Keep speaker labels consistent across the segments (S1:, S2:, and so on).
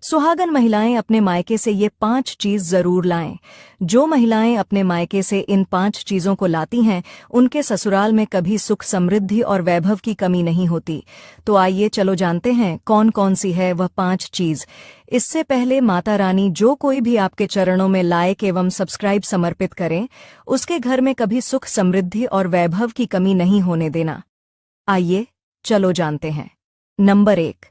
S1: सुहागन महिलाएं अपने मायके से ये 5 चीज जरूर लाएं। जो महिलाएं अपने मायके से इन 5 चीजों को लाती हैं, उनके ससुराल में कभी सुख, समृद्धि और वैभव की कमी नहीं होती। तो आइए चलो जानते हैं कौन कौन सी है वह 5 चीज। इससे पहले माता रानी जो कोई भी आपके चरणों में लाइक एवं सब्सक्राइब समर्पित करें, उसके घर में कभी सुख, समृद्धि और वैभव की कमी नहीं होने देना। आइए चलो जानते हैं। नंबर 1,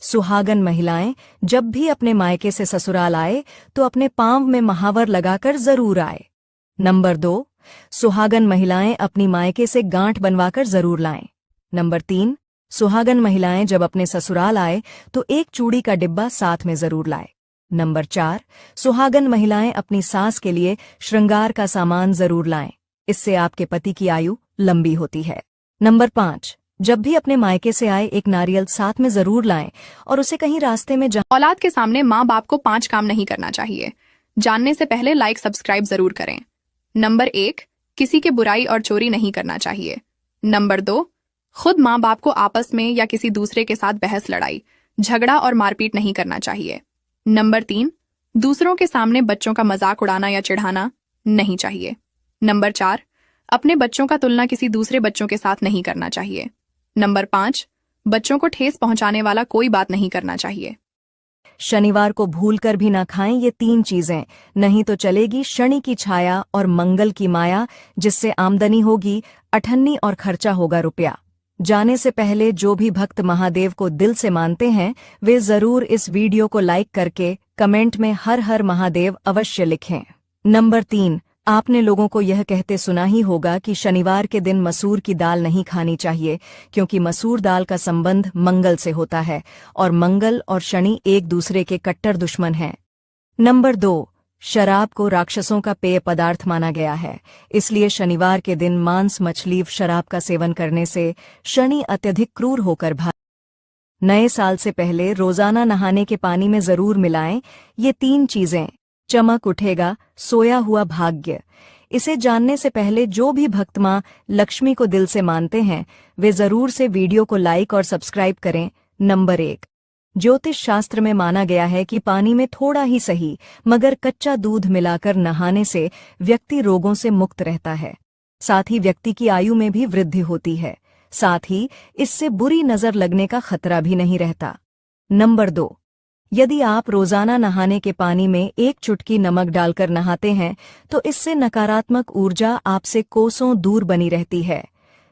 S1: सुहागन महिलाएं जब भी अपने मायके से ससुराल आए तो अपने पांव में महावर लगाकर जरूर आए। नंबर 2, सुहागन महिलाएं अपनी मायके से गांठ बनवाकर जरूर लाएं। नंबर 3, सुहागन महिलाएं जब अपने ससुराल आए तो एक चूड़ी का डिब्बा साथ में जरूर लाए। नंबर 4, सुहागन महिलाएं अपनी सास के लिए श्रृंगार का सामान जरूर लाएं, इससे आपके पति की आयु लंबी होती है। नंबर 5, जब भी अपने मायके से आए एक नारियल साथ में जरूर लाएं और उसे कहीं रास्ते में
S2: औलाद के सामने माँ बाप को 5 काम नहीं करना चाहिए। जानने से पहले लाइक सब्सक्राइब जरूर करें। नंबर 1, किसी के बुराई और चोरी नहीं करना चाहिए। नंबर 2, खुद माँ बाप को आपस में या किसी दूसरे के साथ बहस, लड़ाई, झगड़ा और मारपीट नहीं करना चाहिए। नंबर 3, दूसरों के सामने बच्चों का मजाक उड़ाना या चिढ़ाना नहीं चाहिए। नंबर 4, अपने बच्चों का तुलना किसी दूसरे बच्चों के साथ नहीं करना चाहिए। नंबर 5, बच्चों को ठेस पहुंचाने वाला कोई बात नहीं करना चाहिए।
S1: शनिवार को भूलकर भी ना खाएं ये 3 चीजें, नहीं तो चलेगी शनि की छाया और मंगल की माया, जिससे आमदनी होगी अठन्नी और खर्चा होगा रुपया। जाने से पहले जो भी भक्त महादेव को दिल से मानते हैं, वे जरूर इस वीडियो को लाइक करके कमेंट में हर हर महादेव अवश्य लिखें। नंबर 3, आपने लोगों को यह कहते सुना ही होगा कि शनिवार के दिन मसूर की दाल नहीं खानी चाहिए, क्योंकि मसूर दाल का संबंध मंगल से होता है और मंगल और शनि एक दूसरे के कट्टर दुश्मन हैं। नंबर 2, शराब को राक्षसों का पेय पदार्थ माना गया है, इसलिए शनिवार के दिन मांस, मछली, शराब का सेवन करने से शनि अत्यधिक क्रूर होकर नए साल से पहले रोजाना नहाने के पानी में जरूर मिलाएं ये 3 चीजें। चमक उठेगा सोया हुआ भाग्य। इसे जानने से पहले जो भी भक्त मां लक्ष्मी को दिल से मानते हैं, वे जरूर से वीडियो को लाइक और सब्सक्राइब करें। नंबर 1, ज्योतिष शास्त्र में माना गया है कि पानी में थोड़ा ही सही मगर कच्चा दूध मिलाकर नहाने से व्यक्ति रोगों से मुक्त रहता है। साथ ही व्यक्ति की आयु में भी वृद्धि होती है। साथ ही इससे बुरी नजर लगने का खतरा भी नहीं रहता। नंबर 2, यदि आप रोजाना नहाने के पानी में 1 चुटकी नमक डालकर नहाते हैं तो इससे नकारात्मक ऊर्जा आपसे कोसों दूर बनी रहती है।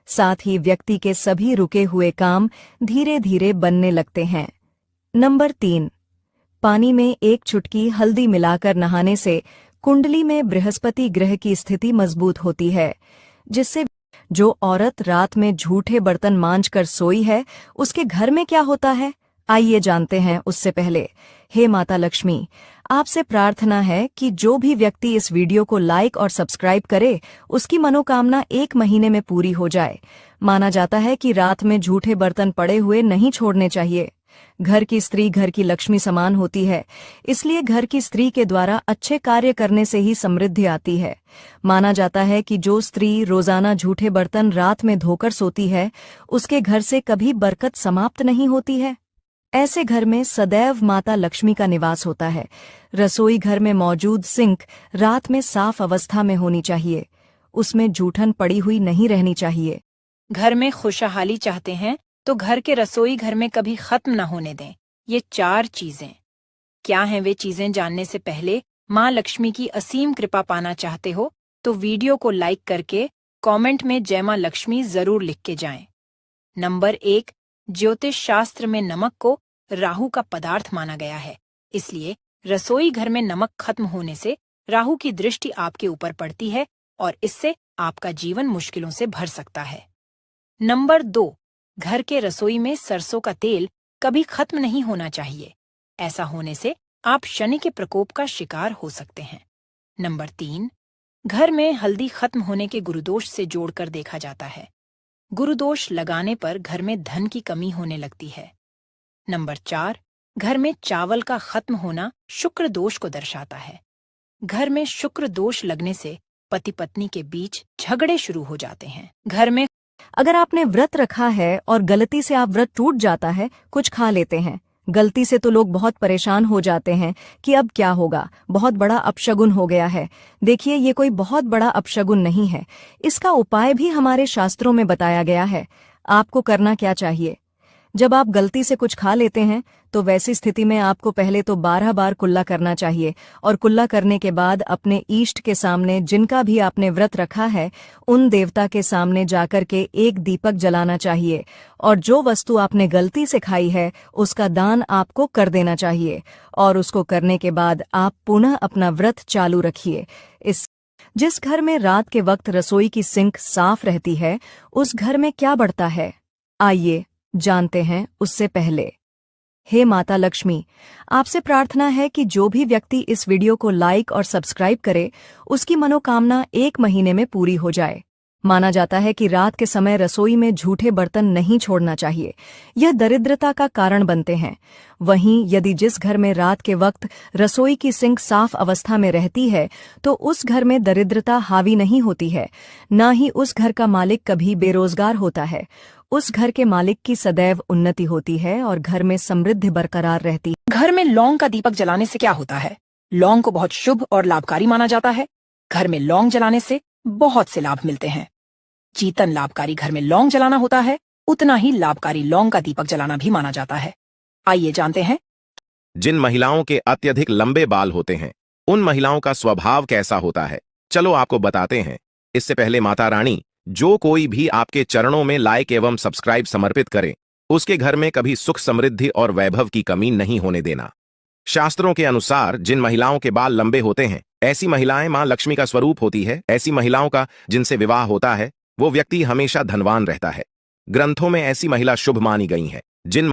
S1: साथ ही व्यक्ति के सभी रुके हुए काम धीरे धीरे बनने लगते हैं। नंबर 3, पानी में 1 चुटकी हल्दी मिलाकर नहाने से कुंडली में बृहस्पति ग्रह की स्थिति मजबूत होती है, जिससे जो औरत रात में झूठे बर्तन मांजकर सोई है, उसके घर में क्या होता है, आइए जानते हैं। उससे पहले हे माता लक्ष्मी, आपसे प्रार्थना है कि जो भी व्यक्ति इस वीडियो को लाइक और सब्सक्राइब करे, उसकी मनोकामना 1 महीने में पूरी हो जाए। माना जाता है कि रात में झूठे बर्तन पड़े हुए नहीं छोड़ने चाहिए। घर की स्त्री घर की लक्ष्मी समान होती है, इसलिए घर की स्त्री के द्वारा अच्छे कार्य करने से ही समृद्धि आती है। माना जाता है कि जो स्त्री रोजाना झूठे बर्तन रात में धोकर सोती है, उसके घर से कभी बरकत समाप्त नहीं होती है। ऐसे घर में सदैव माता लक्ष्मी का निवास होता है। रसोई घर में मौजूद सिंक रात में साफ अवस्था में होनी चाहिए, उसमें जूठन पड़ी हुई नहीं रहनी चाहिए।
S3: घर में खुशहाली चाहते हैं तो घर के रसोई घर में कभी खत्म न होने दें ये 4 चीजें। क्या हैं वे चीजें, जानने से पहले माँ लक्ष्मी की असीम कृपा पाना चाहते हो तो वीडियो को लाइक करके कमेंट में जय माँ लक्ष्मी जरूर लिख के जाएं। नंबर 1, ज्योतिष शास्त्र में नमक को राहु का पदार्थ माना गया है, इसलिए रसोई घर में नमक खत्म होने से राहु की दृष्टि आपके ऊपर पड़ती है और इससे आपका जीवन मुश्किलों से भर सकता है। नंबर 2, घर के रसोई में सरसों का तेल कभी खत्म नहीं होना चाहिए, ऐसा होने से आप शनि के प्रकोप का शिकार हो सकते हैं। नंबर 3, घर में हल्दी खत्म होने के गुरुदोष से जोड़कर देखा जाता है। गुरुदोष लगाने पर घर में धन की कमी होने लगती है। नंबर 4, घर में चावल का खत्म होना शुक्र दोष को दर्शाता है। घर में शुक्र दोष लगने से पति पत्नी के बीच झगड़े शुरू हो जाते हैं। घर में
S1: अगर आपने व्रत रखा है और गलती से आप व्रत टूट जाता है, कुछ खा लेते हैं, गलती से तो लोग बहुत परेशान हो जाते हैं कि अब क्या होगा, बहुत बड़ा अपशगुन हो गया है। देखिए, ये कोई बहुत बड़ा अपशगुन नहीं है। इसका उपाय भी हमारे शास्त्रों में बताया गया है। आपको करना क्या चाहिए? जब आप गलती से कुछ खा लेते हैं तो वैसी स्थिति में आपको पहले तो 12 बार कुल्ला करना चाहिए, और कुल्ला करने के बाद अपने इष्ट के सामने, जिनका भी आपने व्रत रखा है, उन देवता के सामने जाकर के एक दीपक जलाना चाहिए, और जो वस्तु आपने गलती से खाई है उसका दान आपको कर देना चाहिए। और उसको करने के बाद आप पुनः अपना व्रत चालू रखिए। जिस घर में रात के वक्त रसोई की सिंक साफ रहती है, उस घर में क्या बढ़ता है, आइए जानते हैं उससे पहले। हे माता लक्ष्मी, आपसे प्रार्थना है कि जो भी व्यक्ति इस वीडियो को लाइक और सब्सक्राइब करे, उसकी मनोकामना 1 महीने में पूरी हो जाए। माना जाता है कि रात के समय रसोई में झूठे बर्तन नहीं छोड़ना चाहिए, यह दरिद्रता का कारण बनते हैं। वहीं यदि जिस घर में रात के वक्त रसोई की सिंक साफ अवस्था में रहती है, तो उस घर में दरिद्रता हावी नहीं होती है, न ही उस घर का मालिक कभी बेरोजगार होता है। उस घर के मालिक की सदैव उन्नति होती है और घर में समृद्धि बरकरार रहती है।
S3: घर में लौंग का दीपक जलाने से क्या होता है? लौंग को बहुत शुभ और लाभकारी माना जाता है। घर में लौंग जलाने से बहुत से लाभ मिलते हैं। जितना लाभकारी घर में लौंग जलाना होता है, उतना ही लाभकारी लौंग का दीपक जलाना भी माना जाता है। आइए जानते हैं।
S4: जिन महिलाओं के अत्यधिक लंबे बाल होते हैं, उन महिलाओं का स्वभाव कैसा होता है, चलो आपको बताते हैं। इससे पहले माता रानी, जो कोई भी आपके चरणों में लाइक एवं सब्सक्राइब समर्पित करे, उसके घर में कभी सुख, समृद्धि और वैभव की कमी नहीं होने देना। शास्त्रों के अनुसार जिन महिलाओं के बाल लंबे होते हैं, ऐसी महिलाएं मां लक्ष्मी का स्वरूप होती है। ऐसी महिलाओं का जिनसे विवाह होता है, वो व्यक्ति हमेशा धनवान रहता है। ग्रंथों में ऐसी महिला शुभ मानी गई है। जिन